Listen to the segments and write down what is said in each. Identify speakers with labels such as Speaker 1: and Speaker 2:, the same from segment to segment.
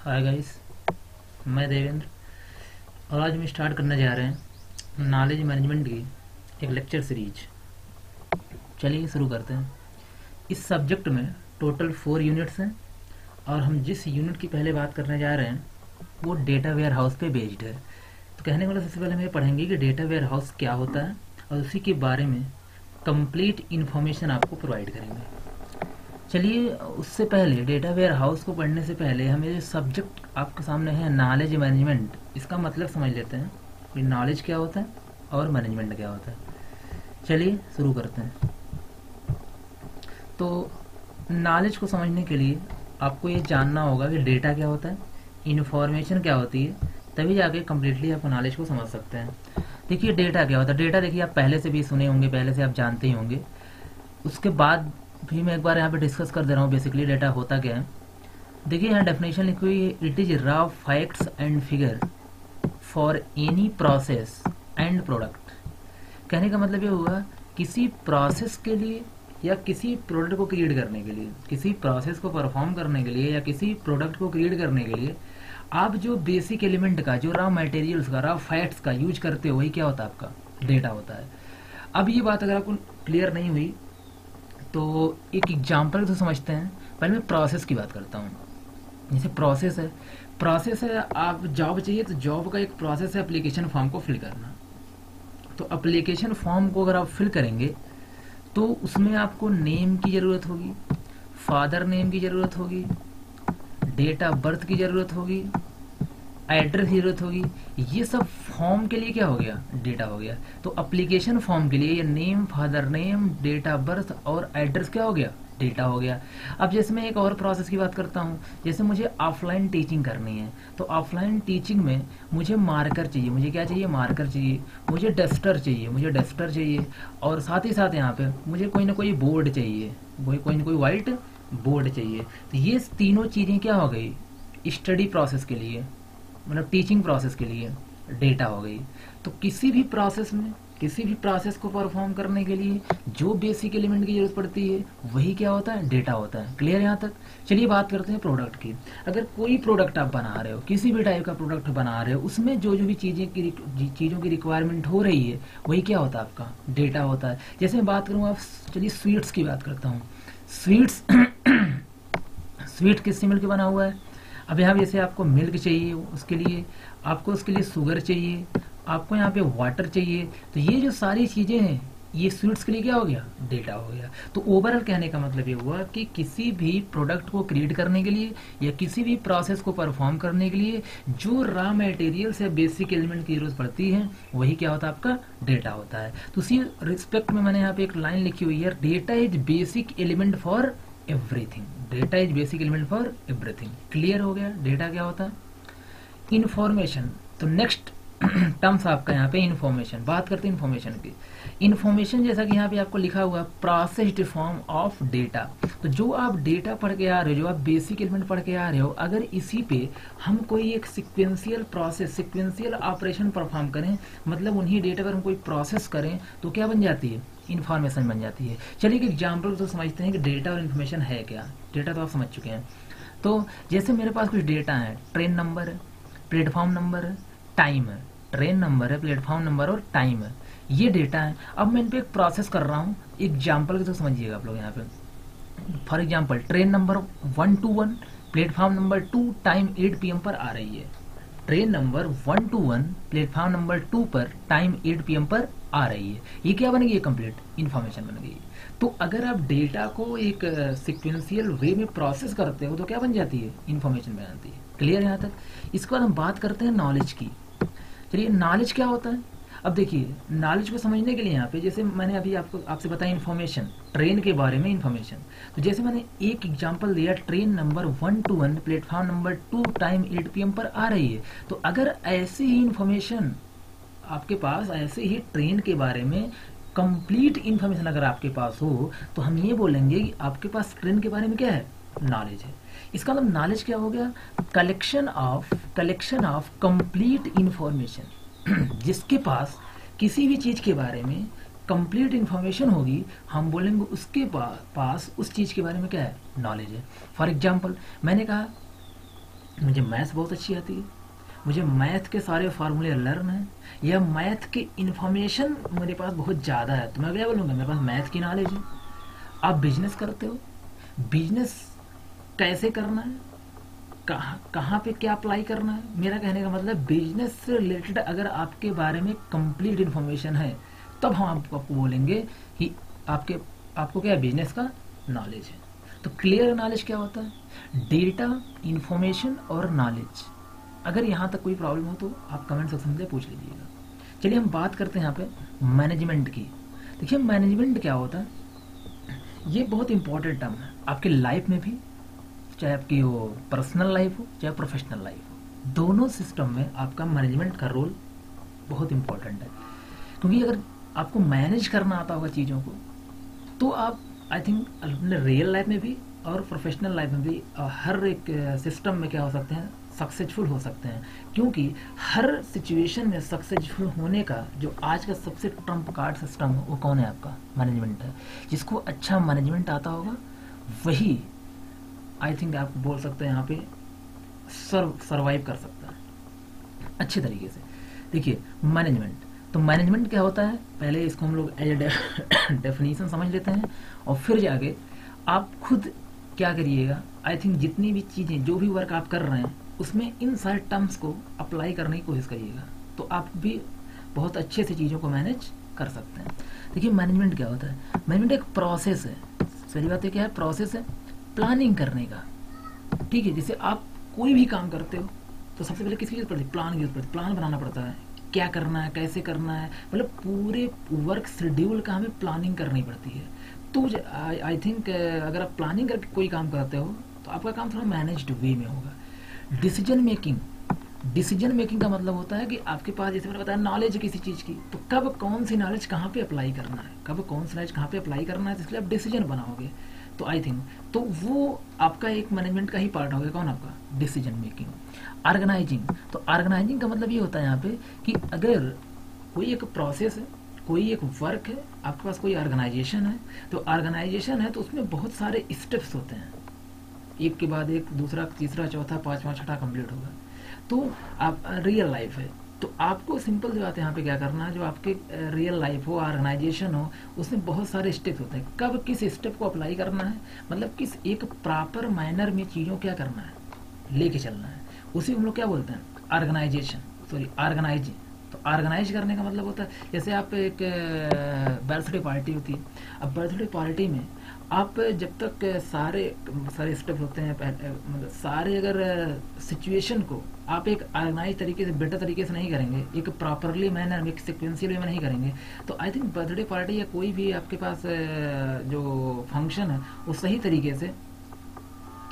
Speaker 1: Hi guys, मैं देवेंद्र और आज हम स्टार्ट करने जा रहे हैं नॉलेज मैनेजमेंट की एक लेक्चर सीरीज। चलिए शुरू करते हैं। इस सब्जेक्ट में टोटल 4 यूनिट्स हैं और हम जिस यूनिट की पहले बात करने जा रहे हैं वो डेटा वेयर हाउस पे बेस्ड है। तो कहने वाला सबसे पहले हम ये पढ़ेंगे कि डेटा वेयर हाउस क्या होता है और उसी के बारे में कंप्लीट इन्फॉर्मेशन आपको प्रोवाइड करेंगे। चलिए उससे पहले डेटा वेयर हाउस को पढ़ने से पहले हम ये सब्जेक्ट आपके सामने है नॉलेज मैनेजमेंट, इसका मतलब समझ लेते हैं कि नॉलेज क्या होता है और मैनेजमेंट क्या होता है। चलिए शुरू करते हैं। तो नॉलेज को समझने के लिए आपको ये जानना होगा कि डेटा क्या होता है, इन्फॉर्मेशन क्या होती है, तभी जाके कम्प्लीटली आप नॉलेज को समझ सकते हैं। देखिए डेटा क्या होता है। डेटा देखिए आप पहले से भी सुने होंगे, पहले से आप जानते ही होंगे। उसके बाद भी मैं एक बार यहाँ पे डिस्कस कर दे रहा हूँ बेसिकली डेटा होता क्या है। देखिए यहाँ डेफिनेशन लिखी हुई है, it is raw facts and figure for any process and product. कहने का मतलब ये हुआ किसी प्रोसेस के लिए या किसी प्रोडक्ट को क्रिएट करने के लिए, किसी प्रोसेस को परफॉर्म करने के लिए या किसी प्रोडक्ट को क्रिएट करने के लिए आप जो बेसिक एलिमेंट का, जो रॉ मटेरियल्स का, रॉ फैक्ट्स का यूज करते हो, वही क्या होता है आपका डेटा होता है। अब ये बात अगर आपको क्लियर नहीं हुई तो एक एग्जाम्पल तो समझते हैं। पहले मैं प्रोसेस की बात करता हूँ। जैसे प्रोसेस है आप जॉब चाहिए तो जॉब का एक प्रोसेस है एप्लीकेशन फॉर्म को फिल करना। तो एप्लीकेशन फॉर्म को अगर आप फिल करेंगे तो उसमें आपको नेम की ज़रूरत होगी, फादर नेम की ज़रूरत होगी, डेट ऑफ बर्थ की ज़रूरत होगी, एड्रेस की जरूरत होगी। ये सब फॉर्म के लिए क्या हो गया, डेटा हो गया। तो एप्लीकेशन फॉर्म के लिए ये name, father name, date of birth और एड्रेस क्या हो गया, डेटा हो गया। अब जैसे मैं एक और प्रोसेस की बात करता हूँ, जैसे मुझे ऑफलाइन टीचिंग करनी है तो ऑफलाइन टीचिंग में मुझे मार्कर चाहिए, मुझे क्या चाहिए, मार्कर चाहिए, मुझे डस्टर चाहिए, और साथ ही साथ यहाँ पे मुझे कोई ना कोई बोर्ड चाहिए, कोई ना कोई वाइट बोर्ड चाहिए। तो ये तीनों चीज़ें क्या हो गई, स्टडी प्रोसेस के लिए, मतलब टीचिंग प्रोसेस के लिए डेटा हो गई। तो किसी भी प्रोसेस में, किसी भी प्रोसेस को परफॉर्म करने के लिए जो बेसिक एलिमेंट की जरूरत पड़ती है वही क्या होता है, डेटा होता है। क्लियर यहाँ तक। चलिए बात करते हैं प्रोडक्ट की। अगर कोई प्रोडक्ट आप बना रहे हो, किसी भी टाइप का प्रोडक्ट बना रहे हो, उसमें जो जो भी चीज़ों की रिक्वायरमेंट हो रही है वही क्या होता है, आपका डेटा होता है। जैसे मैं बात करूँ, आप चलिए स्वीट्स की बात करता हूँ। स्वीट्स स्वीट किससे मिलकर बना हुआ है। अब यहाँ जैसे आपको मिल्क चाहिए, उसके लिए शुगर चाहिए, आपको यहाँ पे वाटर चाहिए। तो ये जो सारी चीज़ें हैं ये स्वीट्स के लिए क्या हो गया, डेटा हो गया। तो ओवरऑल कहने का मतलब ये हुआ कि किसी भी प्रोडक्ट को क्रिएट करने के लिए या किसी भी प्रोसेस को परफॉर्म करने के लिए जो रॉ मटेरियल्स या बेसिक एलिमेंट की जरूरत पड़ती है वही क्या होता है, आपका डेटा होता है। तो उसी रिस्पेक्ट में मैंने यहाँ पे एक लाइन लिखी हुई है, data is basic element for everything. Data is basic element for everything. Clear हो गया डेटा क्या होता है। इन्फॉर्मेशन, तो नेक्स्ट टर्म्स आपका यहाँ पे इन्फॉर्मेशन। बात करते हैं इन्फॉर्मेशन की। इन्फॉर्मेशन जैसा कि यहाँ पे आपको लिखा हुआ है, प्रोसेस्ड फॉर्म ऑफ डेटा। तो जो आप डेटा पढ़ के आ रहे हो, जो आप बेसिक एलिमेंट पढ़ के आ रहे हो, अगर इसी पे हम कोई एक sequential process, sequential operation perform करें, मतलब उन्हीं डेटा पर हम कोई प्रोसेस करें तो क्या बन जाती है, इन्फॉर्मेशन बन जाती है। चलिए एक एग्जाम्पल तो समझते हैं कि डेटा और इन्फॉर्मेशन है क्या। डेटा तो आप समझ चुके हैं। तो जैसे मेरे पास कुछ डेटा है, ट्रेन नंबर है, प्लेटफॉर्म नंबर है, टाइम है। ट्रेन नंबर है, प्लेटफॉर्म नंबर और टाइम है, ये डेटा है। अब मैं इन पे एक प्रोसेस कर रहा हूँ, एग्जाम्पल के तो समझिएगा आप लोग। यहाँ पे for example train number 121, platform number 2, time 8 PM पर आ रही है। ट्रेन नंबर 121 प्लेटफॉर्म नंबर 2 पर टाइम 8 PM पर आ रही है। ये क्या बन गई, कंप्लीट इन्फॉर्मेशन बन गई। तो अगर आप डेटा को एक सिक्वेंशियल वे में प्रोसेस करते हो तो क्या बन जाती है, इन्फॉर्मेशन बन जाती है। क्लियर यहाँ तक। इसके बाद हम बात करते हैं नॉलेज की। चलिए नॉलेज क्या होता है। अब देखिए नॉलेज को समझने के लिए यहाँ पे जैसे मैंने अभी आपसे बताया इन्फॉर्मेशन, ट्रेन के बारे में इन्फॉर्मेशन। तो जैसे मैंने एक एग्जांपल दिया, train number 121 platform number 2 time 8 PM पर आ रही है। तो अगर ऐसी ही इन्फॉर्मेशन आपके पास, ऐसे ही ट्रेन के बारे में कंप्लीट इन्फॉर्मेशन अगर आपके पास हो तो हम ये बोलेंगे कि आपके पास ट्रेन के बारे में क्या है, नॉलेज है। इसका मतलब नॉलेज क्या हो गया, कलेक्शन ऑफ कंप्लीट इंफॉर्मेशन। जिसके पास किसी भी चीज के बारे में कंप्लीट इंफॉर्मेशन होगी, हम बोलेंगे उसके पास उस चीज के बारे में क्या है, नॉलेज है। फॉर एग्जाम्पल मैंने कहा मुझे मैथ्स बहुत अच्छी आती है, मुझे मैथ के सारे फार्मूले लर्न हैं, या मैथ की इन्फॉर्मेशन मेरे पास बहुत ज़्यादा है, तो मैं क्या बोलूँगा मेरे पास मैथ की नॉलेज है। आप बिजनेस करते हो, बिजनेस कैसे करना है, कहाँ कहाँ पे क्या अप्लाई करना है, मेरा कहने का मतलब बिजनेस से रिलेटेड अगर आपके बारे में कंप्लीट इन्फॉर्मेशन है, तब हम आपको बोलेंगे कि आपके आपको क्या बिजनेस का नॉलेज है। तो क्लियर नॉलेज क्या होता है? डेटा, इंफॉर्मेशन और नॉलेज। अगर यहाँ तक कोई प्रॉब्लम हो तो आप कमेंट सेक्शन में पूछ लीजिएगा। चलिए हम बात करते हैं यहाँ पे मैनेजमेंट की। देखिए मैनेजमेंट क्या होता है, ये बहुत इंपॉर्टेंट टर्म है आपकी लाइफ में भी, चाहे आपकी वो पर्सनल लाइफ हो चाहे प्रोफेशनल लाइफ हो, दोनों सिस्टम में आपका मैनेजमेंट का रोल बहुत इंपॉर्टेंट है। क्योंकि अगर आपको मैनेज करना आता होगा चीज़ों को, तो आप आई थिंक अपने रियल लाइफ में भी और प्रोफेशनल लाइफ में भी हर एक सिस्टम में क्या हो सकते हैं, सक्सेसफुल हो सकते हैं। क्योंकि हर सिचुएशन में सक्सेसफुल होने का जो आज का सबसे ट्रम्प कार्ड सिस्टम है वो कौन है? आपका मैनेजमेंट है। जिसको अच्छा मैनेजमेंट आता होगा वही आई थिंक आप बोल सकते हैं यहाँ पे सर्वाइव कर सकता है अच्छे तरीके से। देखिए मैनेजमेंट, तो मैनेजमेंट क्या होता है, पहले इसको हम लोग एज ए डेफिनेशन समझ लेते हैं, और फिर जाके आप खुद क्या करिएगा। आई थिंक जितनी भी चीज़ें, जो भी वर्क आप कर रहे हैं, उसमें इन सारे टर्म्स को अप्लाई करने की कोशिश करिएगा, तो आप भी बहुत अच्छे से चीज़ों को मैनेज कर सकते हैं। देखिए मैनेजमेंट क्या होता है, मैनेजमेंट एक प्रोसेस है। सही बात है, क्या है? प्रोसेस है प्लानिंग करने का। ठीक है, जैसे आप कोई भी काम करते हो तो सबसे पहले किसकी जरूरत पड़ती है? प्लान की जरूरत पड़ती है। प्लान बनाना पड़ता है, क्या करना है, कैसे करना है, मतलब पूरे वर्क शेड्यूल का हमें प्लानिंग करनी पड़ती है। तो आई थिंक अगर आप प्लानिंग करके कोई काम करते हो तो आपका काम थोड़ा मैनेज्ड वे में होगा। डिसीजन मेकिंग, डिसीजन मेकिंग का मतलब होता है कि आपके पास, जैसे मैंने बताया, नॉलेज किसी चीज़ की, तो कब कौन सी नॉलेज कहाँ पे अप्लाई करना है, कब कौन सी नॉलेज कहाँ पे अप्लाई करना है, इसलिए आप डिसीजन बनाओगे। तो आई थिंक तो वो आपका एक मैनेजमेंट का ही पार्ट हो गया। कौन? आपका डिसीजन मेकिंग। ऑर्गेनाइजिंग, तो ऑर्गेनाइजिंग का मतलब ये होता है यहाँ पे कि अगर कोई एक प्रोसेस है, कोई एक वर्क है, आपके पास कोई ऑर्गेनाइजेशन है, तो ऑर्गेनाइजेशन है तो उसमें बहुत सारे स्टेप्स होते हैं, एक के बाद एक, दूसरा, तीसरा, चौथा, पांचवा, छठा कंप्लीट होगा। तो आप रियल लाइफ है, तो आपको सिंपल सी बात है यहाँ पे क्या करना है, जो आपके रियल लाइफ हो, ऑर्गेनाइजेशन हो, उसमें बहुत सारे स्टेप होते हैं। कब किस स्टेप को अप्लाई करना है, मतलब किस एक प्रॉपर मैनर में चीज़ों क्या करना है, लेके चलना है, उसी हम लोग क्या बोलते हैं, ऑर्गेनाइजेशन, सॉरी ऑर्गेनाइजिंग। तो ऑर्गेनाइज करने का मतलब होता है, जैसे आप एक बर्थडे पार्टी होती है, अब बर्थडे पार्टी में आप जब तक सारे सारे स्टेप होते हैं, मतलब सारे अगर सिचुएशन को आप एक ऑर्गेनाइज तरीके से, बेटर तरीके से नहीं करेंगे, एक प्रॉपरली मैनर, एक सिक्वेंशियल वे में नहीं करेंगे, तो आई थिंक बर्थडे पार्टी या कोई भी आपके पास जो फंक्शन है वो सही तरीके से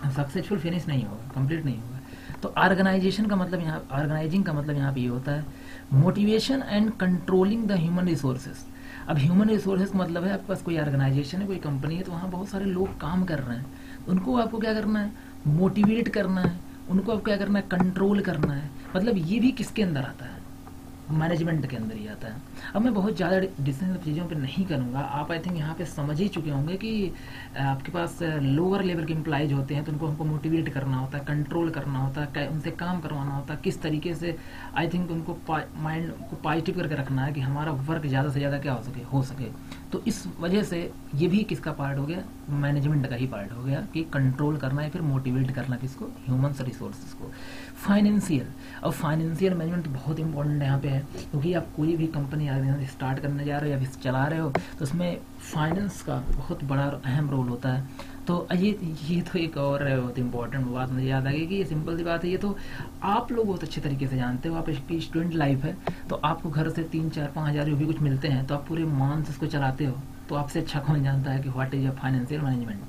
Speaker 1: सक्सेसफुल फिनिश नहीं होगा, कंप्लीट नहीं होगा। तो ऑर्गेनाइजेशन का मतलब यहाँ, ऑर्गेनाइजिंग का मतलब यहाँ पे ये होता है motivation and controlling the human resources. अब ह्यूमन रिसोर्सेज का मतलब है आपके पास कोई ऑर्गेनाइजेशन है, कोई कंपनी है, तो वहाँ बहुत सारे लोग काम कर रहे हैं, उनको आपको क्या करना है, मोटिवेट करना है, उनको आपको क्या करना है, कंट्रोल करना है। मतलब ये भी किसके अंदर आता है, मैनेजमेंट के अंदर ही आता है। अब मैं बहुत ज़्यादा डिस्टेंस चीज़ों पे नहीं करूँगा, आप आई थिंक यहाँ पे समझ ही चुके होंगे कि आपके पास लोअर लेवल के एम्प्लॉयज होते हैं, तो उनको हमको मोटिवेट करना होता है, कंट्रोल करना होता है, उनसे काम करवाना होता है, किस तरीके से आई थिंक उनको माइंड को पॉजिटिव करके रखना है कि हमारा वर्क ज़्यादा से ज़्यादा क्या हो सके। तो इस वजह से ये भी किसका पार्ट हो गया, मैनेजमेंट का ही पार्ट हो गया, कि कंट्रोल करना है, फिर मोटिवेट करना किसको, ह्यूमन रिसोर्सेज को। फाइनेंशियल, और फाइनेंशियल मैनेजमेंट बहुत इंपॉर्टेंट यहाँ पे है, क्योंकि आप कोई भी कंपनी स्टार्ट करने जा रहे हो या फिर चला रहे हो, तो उसमें फाइनेंस का बहुत बड़ा अहम रोल होता है। तो ये तो एक और बहुत इंपॉर्टेंट बात मुझे याद आ गई कि ये सिंपल सी बात है, ये तो आप लोग बहुत अच्छे तरीके से जानते हो। आप इसकी स्टूडेंट लाइफ है, तो आपको घर से 3, 4, 5 हज़ार जो भी कुछ मिलते हैं, तो आप पूरे मान से इसको चलाते हो, तो आपसे अच्छा कौन जानता है कि what is a financial management.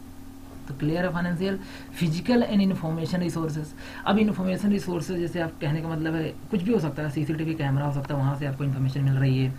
Speaker 1: तो क्लियर है financial. Physical and information resources, अब इन्फॉर्मेशन रिसोर्सेज जैसे आप कहने का मतलब है कुछ भी हो सकता है, सीसीटीवी कैमरा हो सकता है, वहाँ से आपको इन्फॉर्मेशन मिल रही है,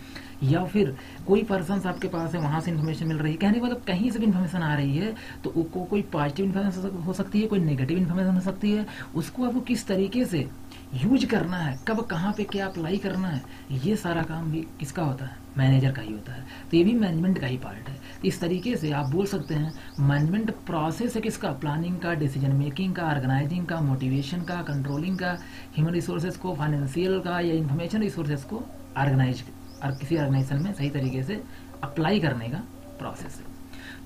Speaker 1: या फिर कोई पर्सन आपके पास है, वहाँ से इन्फॉर्मेशन मिल रही है। कहने का मतलब कहीं से भी इन्फॉर्मेशन आ रही है, तो कोई पॉजिटिव इन्फॉर्मेशन हो सकती है, कोई नेगेटिव इन्फॉर्मेशन हो सकती है, उसको आपको किस तरीके से यूज करना है, कब कहाँ पे क्या अप्लाई करना है, ये सारा काम भी किसका होता है, मैनेजर का ही होता है। तो ये भी मैनेजमेंट का ही पार्ट है। इस तरीके से आप बोल सकते हैं मैनेजमेंट प्रोसेस है किसका, प्लानिंग का, डिसीजन मेकिंग का, ऑर्गेनाइजिंग का, मोटिवेशन का, कंट्रोलिंग का, ह्यूमन रिसोर्सेज को, फाइनेंशियल का या इंफॉर्मेशन रिसोर्सेज को ऑर्गेनाइज और किसी ऑर्गेनाइजेशन में सही तरीके से अप्लाई करने का प्रोसेस है।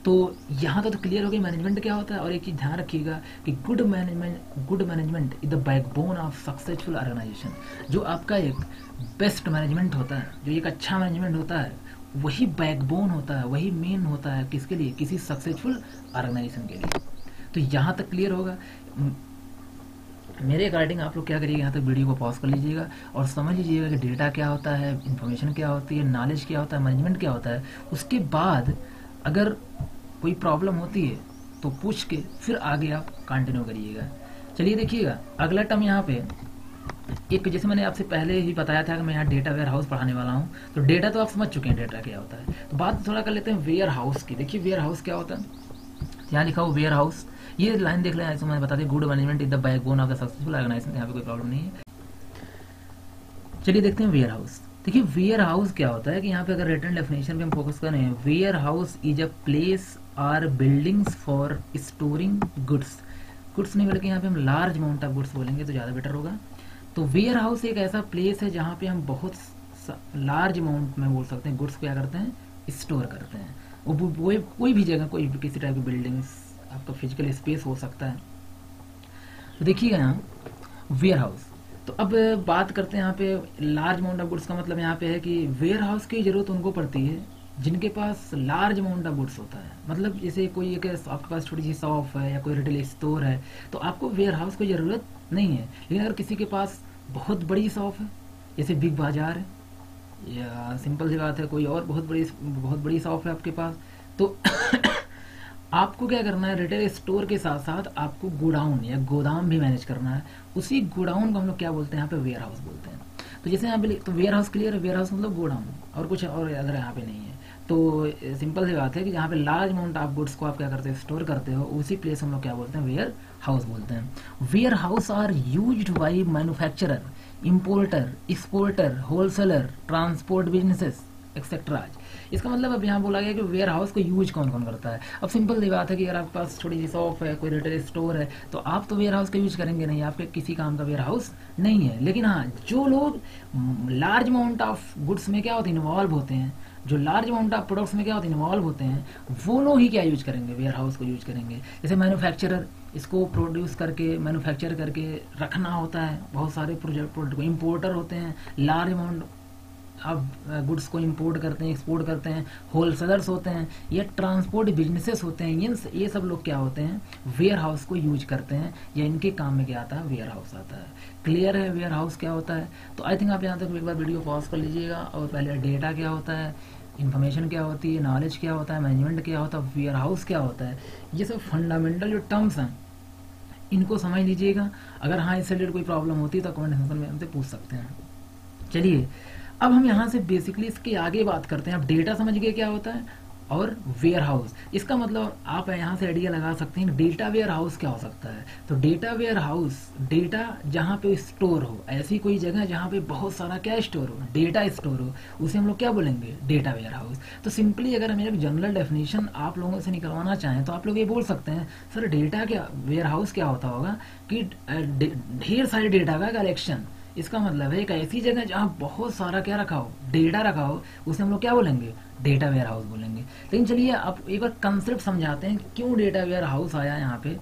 Speaker 1: तो यहाँ तो क्लियर हो गई मैनेजमेंट क्या होता है। और एक चीज़ ध्यान रखिएगा कि good management is the backbone of successful organisation. जो आपका एक बेस्ट मैनेजमेंट होता है, जो एक अच्छा मैनेजमेंट होता है, वही बैकबोन होता है, वही मेन होता है किसके लिए, किसी सक्सेसफुल ऑर्गेनाइजेशन के लिए। तो यहाँ तक क्लियर होगा। मेरे अकॉर्डिंग आप लोग क्या करिएगा, यहाँ तक वीडियो को पॉज कर लीजिएगा और समझ लीजिएगा कि डेटा क्या होता है, इन्फॉर्मेशन क्या होती है, नॉलेज क्या होता है, मैनेजमेंट क्या होता है। उसके बाद अगर कोई प्रॉब्लम होती है तो पूछ के फिर आगे आप कंटिन्यू करिएगा। चलिए देखिएगा अगला टर्म यहाँ पे एक, जैसे मैंने आपसे पहले ही बताया था कि मैं यहाँ डेटा वेयर हाउस पढ़ाने वाला हूँ। तो डेटा तो आप समझ चुके हैं डेटा क्या होता है। तो बात थोड़ा कर लेते हैं वेयर हाउस की। देखिए वेयर हाउस क्या होता है, यहाँ लिखा हो वेयर हाउस। ये लाइन देख लें, ऐसे मैंने बता दी, good management is the backbone of the successful organisation. यहाँ पे कोई प्रॉब्लम नहीं है। चलिए देखते हैं वेयर हाउस। देखिए वेयर हाउस क्या होता है कि यहाँ पे अगर रिटन डेफिनेशन पे हम फोकस कर रहे हैं, warehouse is a place or buildings for storing goods. Goods नहीं बल्कि यहाँ पे हम लार्ज अमाउंट ऑफ गुड्स बोलेंगे तो ज़्यादा बेटर होगा। तो वेयर हाउस एक ऐसा प्लेस है जहाँ पे हम बहुत लार्ज अमाउंट में बोल सकते हैं गुड्स को क्या करते हैं, स्टोर करते हैं। वो कोई भी जगह, कोई भी किसी टाइप की बिल्डिंग्स, आपका फिजिकल स्पेस हो सकता है। तो देखिएगा यहाँ वेयर हाउस। तो अब बात करते हैं यहाँ पे लार्ज अमाउंट ऑफ गुड्स का मतलब यहाँ पे है कि वेयर हाउस की जरूरत उनको पड़ती है जिनके पास लार्ज अमाउंट ऑफ गुड्स होता है। मतलब जैसे कोई एक आपके पास छोटी सी शॉप है या कोई रिटेल स्टोर है तो आपको वेयर हाउस की ज़रूरत नहीं है। लेकिन अगर किसी के पास बहुत बड़ी शॉप है, जैसे बिग बाजार है या सिंपल सी बात है कोई और बहुत बड़ी शॉप है आपके पास, तो आपको क्या करना है, रिटेल स्टोर के साथ साथ आपको गोडाउन या गोदाम भी मैनेज करना है। उसी गोडाउन को हम लोग क्या बोलते हैं, यहाँ पे वेयर हाउस बोलते हैं। तो जैसे यहाँ पे तो वेयर हाउस क्लियर है, वेयर हाउस मतलब गोडाउन, और कुछ और अगर यहाँ पे नहीं है। तो सिंपल सी बात है कि जहाँ पे लार्ज अमाउंट ऑफ गुड्स को आप क्या करते हो, स्टोर करते हो, उसी प्लेस हम लोग क्या बोलते हैं, वेयर हाउस बोलते हैं। Warehouse are used by manufacturer, importer, exporter, wholesaler, transport businesses etcetera. इसका मतलब अब यहाँ बोला गया कि वेयर हाउस को यूज कौन कौन करता है। अब सिंपल सी बात है कि अगर आपके पास छोटी सी शॉप है, कोई रिटेल स्टोर है, तो आप तो वेयर हाउस का यूज करेंगे नहीं, आपके किसी काम का वेयर हाउस नहीं है। लेकिन हाँ, जो लोग लार्ज अमाउंट ऑफ गुड्स में क्या होते हैं, इन्वॉल्व होते हैं, जो लार्ज अमाउंट ऑफ प्रोडक्ट्स में क्या होते हैं, इन्वॉल्व होते हैं, वो लोग ही क्या यूज करेंगे, वेयर हाउस को यूज करेंगे। जैसे मैन्युफैक्चरर, इसको प्रोड्यूस करके मैन्युफैक्चर करके रखना होता है बहुत सारे प्रोडक्ट को। इम्पोर्टर होते हैं, लार्ज अमाउंट अब गुड्स को इंपोर्ट करते हैं, एक्सपोर्ट करते हैं। होलसेलर्स होते हैं, ये ट्रांसपोर्ट बिजनेसेस होते हैं। ये सब लोग क्या होते हैं, वेयर हाउस को यूज करते हैं, या इनके काम में क्या आता है, वेयर हाउस आता है। क्लियर है वेयर हाउस क्या होता है। तो आई थिंक आप यहाँ तक एक बार वीडियो पॉज कर लीजिएगा और पहले डेटा क्या होता है, इन्फॉर्मेशन क्या होती है, नॉलेज क्या होता है, मैनेजमेंट क्या होता है, वेयर हाउस क्या होता है, ये सब फंडामेंटल जो टर्म्स हैं इनको समझ लीजिएगा। अगर हाँ इससे रिलेटेड कोई प्रॉब्लम होती है तो कमेंट सेक्शन में हमसे पूछ सकते हैं। चलिए अब हम यहाँ से बेसिकली इसके आगे बात करते हैं। अब डेटा समझ गए क्या होता है, और वेयर हाउस, इसका मतलब आप यहाँ से आइडिया लगा सकते हैं डेटा वेयर हाउस क्या हो सकता है। तो डेटा वेयर हाउस, डेटा जहाँ पे स्टोर हो, ऐसी कोई जगह जहाँ पे बहुत सारा क्या स्टोर हो, डेटा स्टोर हो, उसे हम लोग क्या बोलेंगे, डेटा वेयर हाउस। तो सिंपली अगर हम एक जनरल डेफिनेशन आप लोगों से निकलवाना चाहें तो आप लोग ये बोल सकते हैं, सर डेटा क्या, वेयर हाउस क्या होता होगा कि ढेर सारे डेटा का कलेक्शन। इसका मतलब है एक ऐसी जगह जहाँ बहुत सारा क्या रखा हो, डेटा रखा हो, उसे हम लोग क्या बोलेंगे, डेटा वेयर हाउस बोलेंगे। लेकिन चलिए आप एक बार कंसेप्ट समझाते हैं क्यों डेटा वेयर हाउस आया यहाँ पे।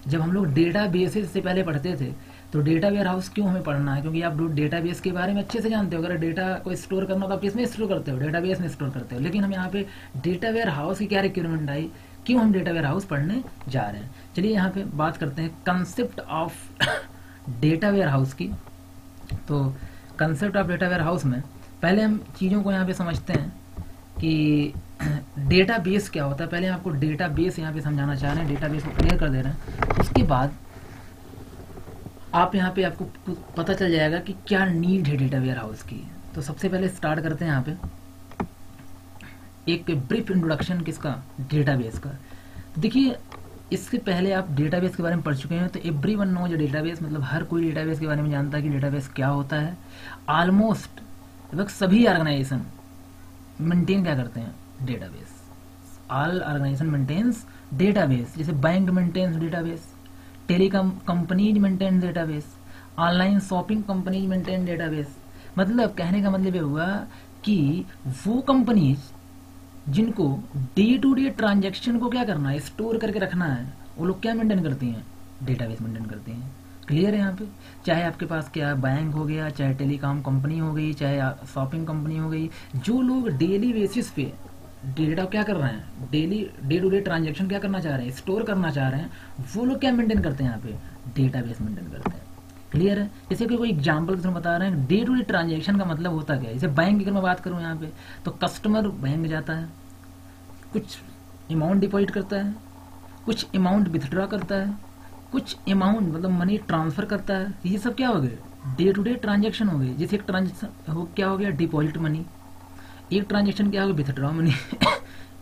Speaker 1: जब हम लोग डेटा बेसिस से पहले पढ़ते थे तो डेटा वेयर हाउस क्यों हमें पढ़ना है, क्योंकि आप डेटा बेस के बारे में अच्छे से जानते हो। अगर डेटा को स्टोर करना तो आप किसमें स्टोर करते हो, डेटा बेस में स्टोर करते हो। लेकिन हम यहाँ पे डेटा वेयर हाउस की क्या रिक्वायरमेंट आई, क्यों हम डेटा वेयर हाउस पढ़ने जा रहे हैं। चलिए यहाँ पे बात करते हैं concept of data warehouse की। तो concept of data warehouse में पहले हम चीज़ों को यहाँ पे समझते हैं कि डेटा बेस क्या होता है। पहले हम आपको डेटा बेस यहाँ पे समझाना चाह रहे हैं, डेटा बेस को क्लियर कर दे रहे हैं। उसके बाद आप यहाँ पे आपको पता चल जाएगा कि क्या नीड है डेटा वेयर हाउस की। तो सबसे पहले स्टार्ट करते हैं यहाँ पे एक ब्रीफ इंट्रोडक्शन किसका, डेटा बेस का। देखिए इससे पहले आप डेटाबेस के बारे में पढ़ चुके हैं, तो एवरीवन नोज डेटाबेस, मतलब हर कोई डेटाबेस के बारे में जानता है कि डेटाबेस क्या होता है। ऑलमोस्ट लगभग सभी ऑर्गेनाइजेशन मेंटेन क्या करते हैं, database. All organisation maintains database, जैसे bank maintains database, telecom companies maintain database, online shopping companies maintain database. मतलब कहने का मतलब ये हुआ कि वो कंपनीज जिनको डे टू डे ट्रांजेक्शन को क्या करना है, स्टोर करके रखना है, वो लोग क्या मेंटेन करती हैं, डेटाबेस मेंटेन करती हैं। क्लियर है यहाँ पे? चाहे आपके पास क्या बैंक हो गया, चाहे टेलीकॉम कंपनी हो गई, चाहे शॉपिंग कंपनी हो गई, जो लोग डेली बेसिस पे डेटा क्या कर रहे हैं, daily day to day transaction क्या करना चाह रहे हैं, स्टोर करना चाह रहे हैं, वो लोग क्या मेंटेन करते हैं यहाँ पे, डेटाबेस मेंटेन करते हैं। क्लियर है? जैसे कि कोई एग्जांपल के थ्रू बता रहे हैं, डे टू डे ट्रांजेक्शन का मतलब होता क्या है। जैसे बैंक की अगर मैं बात करूँ यहाँ पे, तो कस्टमर बैंक जाता है, कुछ अमाउंट डिपॉजिट करता है, कुछ अमाउंट विथड्रॉ करता है, कुछ अमाउंट मतलब मनी ट्रांसफर करता है। ये सब क्या हो गए, डे टू डे ट्रांजेक्शन हो गए। जैसे एक ट्रांजेक्शन हो क्या हो गया, डिपॉजिट मनी, एक ट्रांजेक्शन क्या हो गया, विथड्रॉ मनी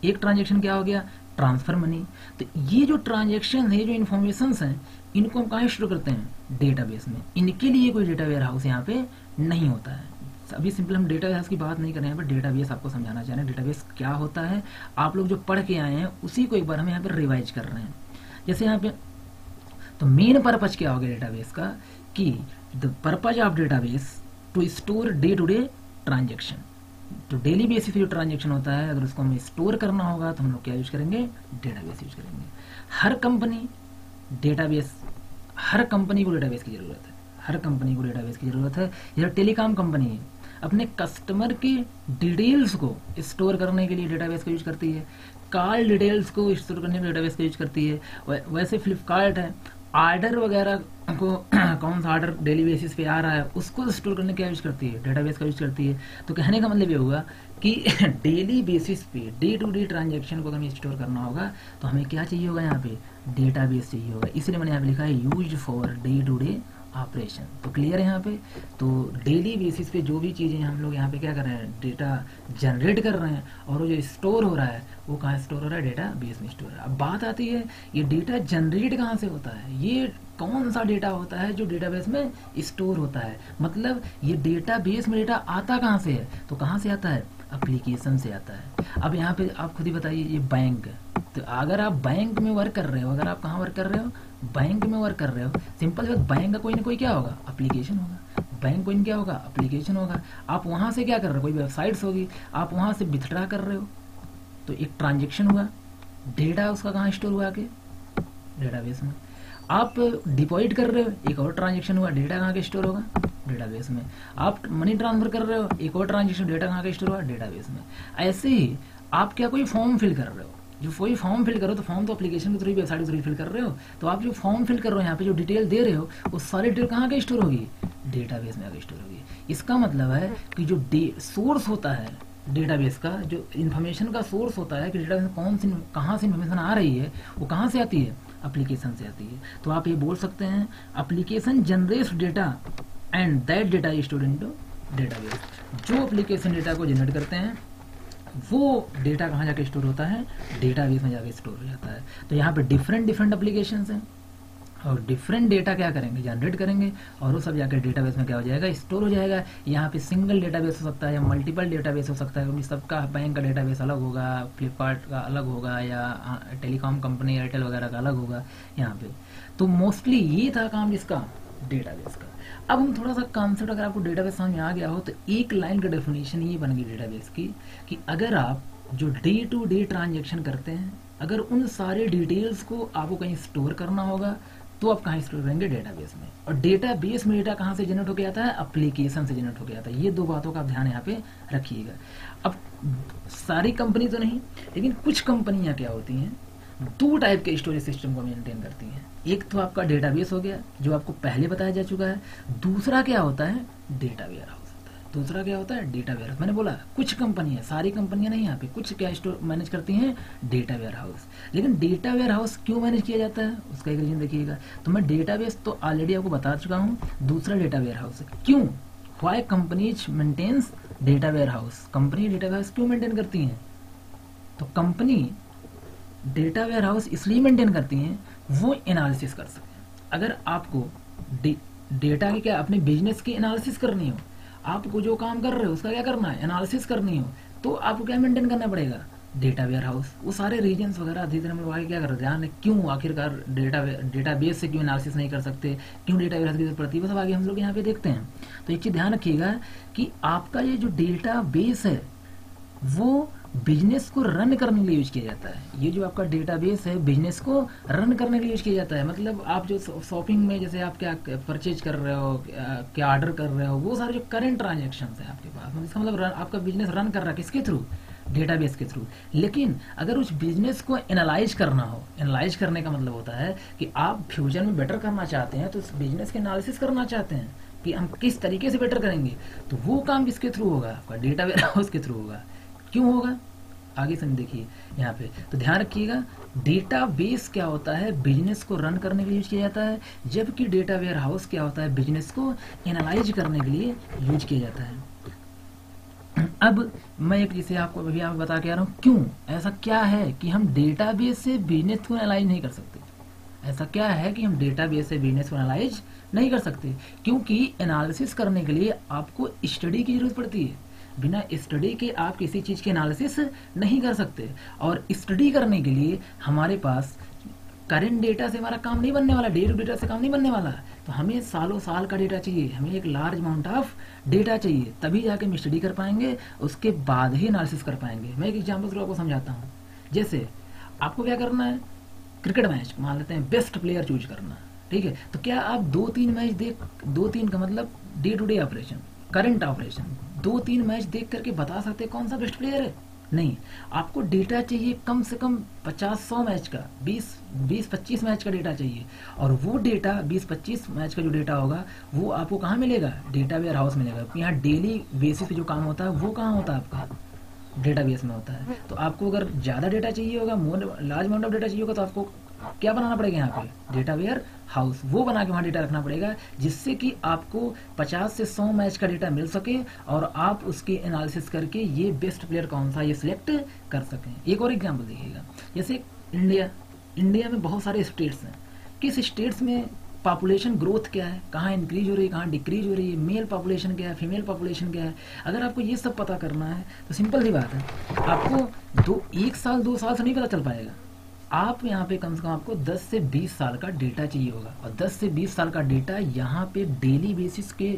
Speaker 1: एक ट्रांजेक्शन क्या हो गया, ट्रांसफर मनी। तो ये जो ट्रांजेक्शन है, जो इन्फॉर्मेशन हैं, इनको हम कहाँ स्टोर करते हैं, डेटाबेस में। इनके लिए कोई डेटा वेयर हाउस यहाँ पे नहीं होता है। अभी सिंपल हम डेटा हाउस की बात नहीं कर रहे हैं, यहाँ पर डेटाबेस आपको समझाना चाह रहे हैं, डेटाबेस क्या होता है। आप लोग जो पढ़ के आए हैं उसी को एक बार हम यहाँ पर रिवाइज कर रहे हैं। जैसे यहाँ पे तो मेन पर्पज क्या हो गया डेटाबेस का, कि the purpose of database to store day to day transaction. तो डेली बेसिस पे जो ट्रांजेक्शन होता है, अगर उसको हमें स्टोर करना होगा तो हम लोग क्या यूज करेंगे, डेटाबेस यूज करेंगे। हर कंपनी डेटाबेस, हर कंपनी को डेटाबेस की जरूरत है, हर कंपनी को डेटाबेस की जरूरत है। जैसे टेलीकॉम कंपनी है, अपने कस्टमर के डिटेल्स को स्टोर करने के लिए डेटाबेस का यूज करती है, कॉल डिटेल्स को स्टोर करने के लिए डेटाबेस का यूज करती है। वैसे फ्लिपकार्ट है, ऑर्डर वगैरह को कौन सा ऑर्डर डेली बेसिस पे आ रहा है उसको स्टोर करने का यूज करती है, डेटाबेस का यूज करती है। तो कहने का मतलब ये हुआ कि डेली बेसिस पे डे टू डे ट्रांजेक्शन को अगर हमें स्टोर करना होगा तो हमें क्या चाहिए होगा, यहाँ पे डेटाबेस चाहिए होगा। इसलिए मैंने यहाँ पे लिखा है use for day to day operation. तो क्लियर है यहाँ पे? तो डेली बेसिस पे जो भी चीज़ें हम लोग यहाँ पे क्या कर रहे हैं, डेटा जनरेट कर रहे हैं, और वो जो स्टोर हो रहा है वो कहाँ स्टोर हो रहा है, डेटा बेस में स्टोर है। अब बात आती है ये डेटा जनरेट कहाँ से होता है, ये कौन सा डेटा होता है जो डेटाबेस में स्टोर होता है। मतलब ये डेटाबेस में डेटा आता कहाँ से है, तो कहाँ से आता है, एप्लीकेशन से आता है। अब यहाँ पे आप खुद ही बताइए, ये बैंक, तो अगर आप बैंक में वर्क कर रहे हो, अगर आप कहाँ वर्क कर रहे हो, बैंक में वर्क कर रहे हो, सिंपल सा बैंक का कोई ना कोई क्या होगा, एप्लीकेशन होगा। बैंक कोई क्या होगा, एप्लीकेशन होगा। आप वहाँ से क्या कर रहे हो, कोई वेबसाइट्स होगी, आप वहाँ से विथड्रा कर रहे हो, तो एक ट्रांजेक्शन हुआ, डेटा उसका कहाँ स्टोर हुआ के, डेटाबेस में। आप डिपॉजिट कर रहे हो, एक और ट्रांजेक्शन हुआ, डेटा कहाँ के स्टोर होगा, डेटाबेस में। आप मनी ट्रांसफर कर रहे हो, एक और ट्रांजेक्शन, डेटा कहाँ का स्टोर हुआ, डेटाबेस में। ऐसे ही आप क्या कोई फॉर्म फिल कर रहे हो, जो कोई फॉर्म फिल करो, तो फॉर्म तो एप्लीकेशन के थ्रू, वेबसाइट के थ्रू फिल कर रहे हो, तो आप जो फॉर्म फिल कर रहे हो, यहाँ पे जो डिटेल दे रहे हो, वो सारी डिटेल कहाँ के स्टोर होगी, डेटाबेस में आगे स्टोर होगी। इसका मतलब है कि जो सोर्स होता है डेटाबेस का, जो इन्फॉर्मेशन का सोर्स होता है कि डेटाबेस में कौन सी कहाँ से इन्फॉर्मेशन आ रही है, वो कहाँ से आती है, एप्लीकेशन से आती है। तो आप ये बोल सकते हैं, application generates data and that data is stored into database. जो एप्लीकेशन डेटा को जनरेट करते हैं वो डेटा कहाँ जाके स्टोर होता है, डेटाबेस में जाके स्टोर हो जाता है। तो यहाँ पे डिफरेंट एप्लीकेशंस हैं और डिफरेंट डेटा क्या करेंगे, जनरेट करेंगे, और वो सब जाकर डेटाबेस में क्या हो जाएगा, स्टोर हो जाएगा। यहाँ पे सिंगल डेटाबेस हो सकता है या मल्टीपल डेटाबेस हो सकता है, क्योंकि सबका बैंक का डेटाबेस अलग होगा, फ्लिपकार्ट का अलग होगा, या टेलीकॉम कंपनी एयरटेल वगैरह का अलग होगा यहाँ पे। तो मोस्टली ये था काम जिसका, डेटाबेस का। अब हम थोड़ा सा कॉन्सेप्ट, अगर आपको डेटाबेस समझ में आ गया हो तो एक लाइन का डेफिनेशन ये बन गई डेटाबेस की, कि अगर आप जो डे टू डे ट्रांजेक्शन करते हैं, अगर उन सारे डिटेल्स को आपको कहीं स्टोर करना होगा तो आप कहाँ स्टोर करेंगे, डेटाबेस में। और डेटाबेस में डेटा कहाँ से जनरेट होकर आता है, एप्लीकेशन से जनरेट होकर आता है। ये दो बातों का आप ध्यान यहाँ पे रखिएगा। अब सारी कंपनी तो नहीं, लेकिन कुछ कंपनियां क्या होती हैं, दो टाइप के स्टोरेज सिस्टम को मेंटेन करती हैं। एक तो आपका डेटाबेस हो गया, जो आपको पहले बताया जा चुका है। दूसरा क्या होता है, डेटा वेयर हाउस होता है। दूसरा क्या होता है, डेटा वेयर हाउस। मैंने बोला कुछ कंपनियां, सारी कंपनियां नहीं, यहाँ पे कुछ क्या स्टोर मैनेज करती हैं, डेटा वेयर हाउस। लेकिन डेटा वेयर हाउस क्यों मैनेज किया जाता है, उसका एक रीजन देखिएगा। तो मैं डेटाबेस तो ऑलरेडी आपको बता चुका हूँ, दूसरा डेटा वेयर हाउस है। क्यों, why companies maintains data warehouse, company data warehouse क्यों मेंटेन करती हैं, तो कंपनी डेटा वेयर हाउस इसलिए मेंटेन करती हैं वो एनालिसिस कर सकें। अगर आपको डेटा की क्या अपने बिजनेस की एनालिसिस करनी हो, आपको जो काम कर रहे हो उसका क्या करना है, एनालिसिस करनी हो, तो आपको क्या मेंटेन करना पड़ेगा, डेटा वेयर हाउस। वो सारे रीजन्स वगैरह धीरे धीरे हम लोग आगे क्या कर रहे हैं, ध्यान है क्यों आखिरकार डेटा बेस से क्यों एनालिसिस नहीं कर सकते, क्यों डेटा वेयर हाउस की जरूरत पड़ती है, वो सब आगे हम लोग यहाँ पे देखते हैं। तो एक चीज़ ध्यान रखिएगा कि आपका ये जो डेटा बेस है वो बिजनेस को रन करने के लिए यूज किया जाता है। ये जो आपका डेटाबेस है बिजनेस को रन करने के लिए यूज किया जाता है। मतलब आप जो शॉपिंग में जैसे आप क्या परचेज कर रहे हो, क्या ऑर्डर कर रहे हो, वो सारे जो करंट ट्रांजेक्शन है आपके पास, इसका मतलब आपका बिजनेस रन कर रहा है किसके थ्रू, डेटाबेस के थ्रू। लेकिन अगर उस बिजनेस को एनालाइज करना हो, एनालाइज करने का मतलब होता है कि आप फ्यूचर में बेटर करना चाहते हैं, तो उस बिजनेस के एनालिसिस करना चाहते हैं कि हम किस तरीके से बेटर करेंगे, तो वो काम किसके थ्रू होगा, आपका डेटा वेयर हाउस के थ्रू होगा। क्यों होगा, आगे से देखिए यहाँ पे। तो ध्यान रखिएगा डेटाबेस क्या होता है, बिजनेस को रन करने के लिए यूज किया जाता है, जबकि डेटा वेयर हाउस क्या होता है, बिजनेस को एनालाइज करने के लिए यूज किया जाता है। अब मैं एक चीज़ आपको अभी आप बता के आ रहा हूँ क्यों ऐसा क्या है कि हम डेटाबेस से बिजनेस को एनालाइज नहीं कर सकते। ऐसा क्या है कि हम डेटाबेस से बिजनेस को एनालाइज नहीं कर सकते, क्योंकि एनालिसिस करने के लिए आपको स्टडी की जरूरत पड़ती है। बिना स्टडी के आप किसी चीज़ की एनालिसिस नहीं कर सकते, और स्टडी करने के लिए हमारे पास करंट डेटा से हमारा काम नहीं बनने वाला, डे टू डेटा से काम नहीं बनने वाला। तो हमें सालों साल का डेटा चाहिए, हमें एक लार्ज अमाउंट ऑफ डेटा चाहिए, तभी जाके हम स्टडी कर पाएंगे, उसके बाद ही एनालिसिस कर पाएंगे। मैं एक एग्जाम्पल आपको समझाता हूँ। जैसे आपको क्या करना है, क्रिकेट मैच मान लेते हैं, बेस्ट प्लेयर चूज करना, ठीक है। तो क्या आप 2-3 मैच देख, 2-3 का मतलब day to day operation, current operation, 2-3 match देख करके बता सकते हैं कौन सा बेस्ट प्लेयर है? नहीं, आपको डेटा चाहिए कम से कम 50-100 मैच का, 20-25 मैच का डेटा चाहिए। और वो डेटा 20-25 मैच का जो डेटा होगा वो आपको कहाँ मिलेगा, डेटा वेयर हाउस मिलेगा। यहाँ डेली बेसिस पे जो काम होता है वो कहाँ होता है, आपका डेटाबेस में होता है। तो आपको अगर ज़्यादा डेटा चाहिए होगा, लार्ज अमाउंट ऑफ डेटा चाहिए होगा, तो आपको क्या बनाना पड़ेगा, यहाँ पे डेटा वेयर हाउस वो बना के वहाँ डेटा रखना पड़ेगा, जिससे कि आपको 50 से 100 मैच का डेटा मिल सके और आप उसकी एनालिसिस करके ये बेस्ट प्लेयर कौन सा ये सिलेक्ट कर सकें। एक और एग्जांपल देखिएगा, जैसे इंडिया में बहुत सारे स्टेट्स हैं। किस स्टेट्स में पॉपुलेशन ग्रोथ क्या है, कहाँ इंक्रीज हो रही है, कहाँ डिक्रीज हो रही है, मेल पॉपुलेशन क्या है, फीमेल पॉपुलेशन क्या है। अगर आपको ये सब पता करना है तो सिंपल सी बात है, आपको 1 साल 2 साल से नहीं पता चल पाएगा। आप यहाँ पे कम से कम आपको 10 से 20 साल का डेटा चाहिए होगा, और 10 से 20 साल का डेटा यहाँ पे डेली बेसिस के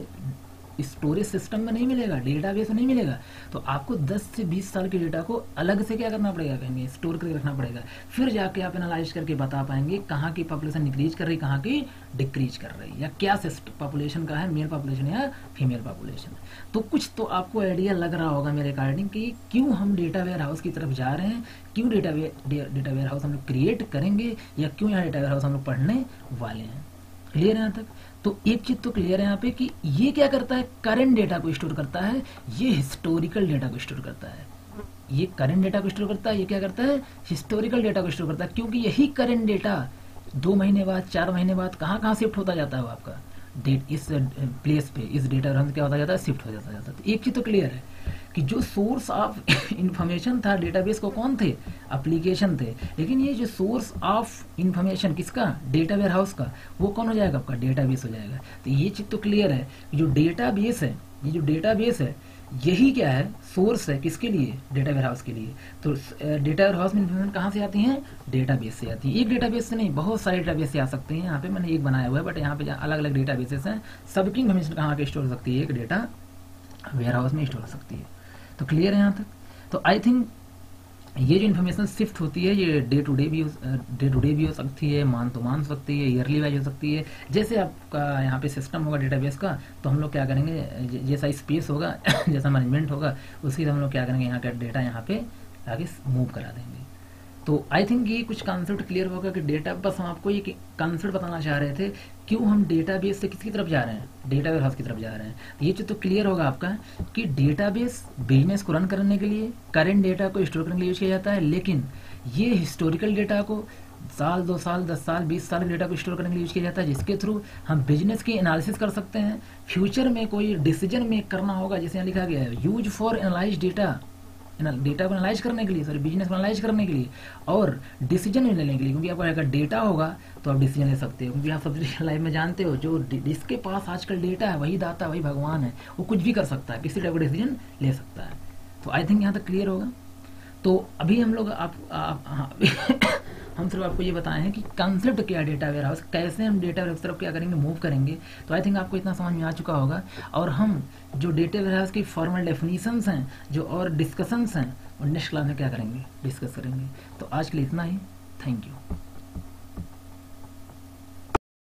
Speaker 1: स्टोरेज सिस्टम में नहीं मिलेगा, डेटाबेस में नहीं मिलेगा। तो आपको 10 से 20 साल के डेटा को अलग से क्या करना पड़ेगा, कहेंगे स्टोर करके रखना पड़ेगा। फिर जाके आप एनालाइज करके बता पाएंगे कहाँ की पॉपुलेशन इंक्रीज कर रही, कहाँ की डिक्रीज कर रही, या क्या पॉपुलेशन का है, मेल पॉपुलेशन या फीमेल पॉपुलेशन। तो कुछ तो आपको आइडिया लग रहा होगा मेरे अकॉर्डिंग कि क्यों हम डेटा वेयर हाउस की तरफ जा रहे हैं, क्यों डेटा वेयर हाउस हम लोग क्रिएट करेंगे, या क्यों यहाँ डेटा वेयर हाउस हम लोग पढ़ने वाले हैं। क्लियर है यहाँ तक? तो एक चीज तो क्लियर है यहाँ पे कि ये क्या करता है, करंट डेटा को स्टोर करता है, ये हिस्टोरिकल डेटा को स्टोर करता है। ये करंट डेटा को स्टोर करता है, ये क्या करता है, हिस्टोरिकल डेटा को स्टोर करता है। क्योंकि यही करंट डेटा 2 महीने बाद, 4 महीने बाद कहाँ शिफ्ट होता जाता है, वो आपका इस प्लेस पे, इस डेटा रन क्या होता जाता है, शिफ्ट हो जाता है। तो एक चीज तो क्लियर है कि जो सोर्स ऑफ इंफॉर्मेशन था डेटाबेस को कौन थे, एप्लीकेशन थे, लेकिन ये जो सोर्स ऑफ इंफॉर्मेशन किसका, डेटा वेयर हाउस का, वो कौन हो जाएगा, आपका डेटाबेस हो जाएगा। तो ये चीज तो क्लियर है कि जो डेटाबेस है, ये जो डेटाबेस है यही क्या है, सोर्स है किसके लिए, डेटा वेयर हाउस के लिए। तो डेटा वेयर हाउस में इन्फॉर्मेशन कहाँ से आती है, डेटाबेस से आती है। एक डेटाबेस से नहीं, बहुत सारे डेटाबेस से आ सकते हैं। यहाँ पे मैंने एक बनाया हुआ है, बट यहाँ पे अलग अलग डेटाबेसेस हैं, सबकी इन्फॉर्मेशन कहाँ पे स्टोर हो सकती है, एक डेटा वेयर हाउस में स्टोर हो सकती है। तो क्लियर है यहाँ तक? तो आई थिंक ये जो इन्फॉर्मेशन शिफ्ट होती है ये डे टू डे भी हो सकती है, मान तो मान हो सकती है, ईयरली वाइज हो सकती है। जैसे आपका यहाँ पे सिस्टम होगा डेटाबेस का, तो हम लोग क्या करेंगे, जैसा स्पेस होगा जैसा मैनेजमेंट होगा, उसकी हम लोग क्या करेंगे, यहाँ का डेटा यहाँ पे आगे मूव करा देंगे। तो आई थिंक ये कुछ कॉन्सेप्ट क्लियर होगा कि डेटा, बस हम आपको ये कॉन्सेप्ट बताना चाह रहे थे क्यों हम डेटाबेस से किसकी तरफ जा रहे हैं, डेटा वेयर हाउस की तरफ जा रहे हैं। ये चीज़ तो क्लियर होगा आपका कि डेटाबेस बिजनेस को रन करने के लिए, करंट डेटा को स्टोर करने के लिए यूज किया जाता है, लेकिन ये हिस्टोरिकल डेटा को साल 2 साल 10 साल 20 साल के डेटा को स्टोर करने के लिए यूज किया जाता है, जिसके थ्रू हम बिजनेस की एनालिसिस कर सकते हैं। फ्यूचर में कोई डिसीजन मेक करना होगा, जैसे यहाँ लिखा गया है, use for analyse data data को एनालाइज करने के लिए, सॉरी बिजनेस को एनालाइज करने के लिए और डिसीजन लेने के लिए, क्योंकि आपको अगर डेटा होगा तो आप डिसीजन ले सकते हो, क्योंकि आप सब लाइफ में जानते हो जो जिसके पास आजकल डेटा है वही दाता, वही भगवान है, वो कुछ भी कर सकता है, किसी टाइप का डिसीजन ले सकता है। तो आई थिंक यहाँ तक क्लियर होगा। तो अभी हम लोग हम सिर्फ आपको ये बताए हैं कि कंसेप्ट क्या है डेटा वेयर हाउस, कैसे हम डेटा वेयर हाउस तरफ क्या करेंगे, मूव करेंगे। तो आई थिंक आपको इतना समझ में आ चुका होगा। और हम जो डेटा वेयर हाउस की फॉर्मल डेफिनीशंस हैं जो और डिस्कशंस हैं वो नेक्स्ट क्लास में क्या करेंगे, डिस्कस करेंगे। तो आज के लिए इतना ही। Thank you.